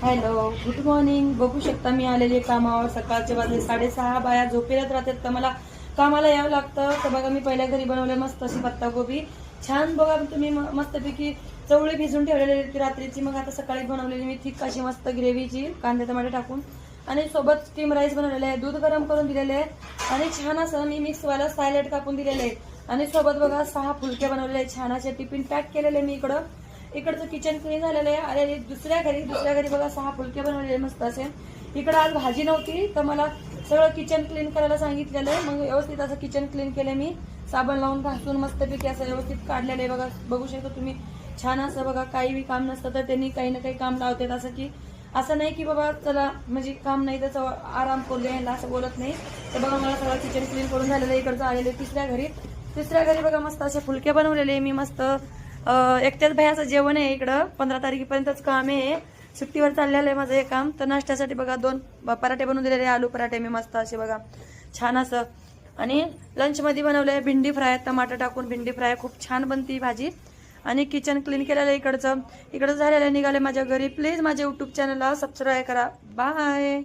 Hello, good morning. बघू शकता मी आलेले कामावर. सकाळचे वाजले 6:30. बाया झोपेलाच राहतात तर मला कामाला यावं लागतं. तर बघा मी पहिल्या घरी बनवले मस्त अशी पत्ताकोबी. छान बघा तुम्ही मस्तपैकी चवळी भिजून ठेवलेली ती रात्रीची. मग आता सकाळी बनवलेली मी थिक अशी मस्त ग्रेव्हीची कांदे टमाटे टाकून. आणि सोबत स्टीम राईस बनवलेले आहे, दूध गरम करून दिलेले आहे आणि छान असं मी मिक्सवाला सॅलड कापून दिलेले आहे. आणि सोबत बघा 6 फुलके बनवलेले आहे. छान असे टिफिन पॅक केलेले मी इकडचं किचन क्लीन झालेलं आहे. आणि दुसऱ्या घरी बघा 6 फुलके बनवलेले मस्त असे. इकडं आज भाजी नव्हती तर मला सगळं किचन क्लीन करायला सांगितलेलं आहे. मग व्यवस्थित असं किचन क्लीन केलं मी, साबण लावून घासून मस्तपैकी असं व्यवस्थित काढलेलं आहे. बघू शकता तुम्ही. छान असं बघा, काही काम नसतं तर त्यांनी काही ना काही काम लावतात. असं नाही की बाबा चला म्हणजे काम नाही त्याचा आराम करू यायला असं बोलत नाही. तर बघा मला सगळं किचन क्लीन करून झालेलं आहे. इकडचं आलेले तिसऱ्या घरी बघा मस्त असे फुलके बनवलेले मी मस्त. एकट्याच भयाचं जेवण आहे इकडं. 15 तारखेपर्यंतच काम आहे. सुट्टीवर चाललेलं आहे माझं हे काम. तर नाश्त्यासाठी बघा 2 पराठे बनवून दिलेले, आलू पराठे मी मस्त असे बघा छान असं. आणि लंचमध्ये बनवले भेंडी फ्राय, टमाटर टाकून भेंडी फ्राय खूप छान बनती भाजी. आणि किचन क्लीन केलेलं इकडचं झालेलं. निघाले माझ्या घरी. प्लीज माझ्या यूट्यूब चॅनलला सबस्क्राईब करा. बाय.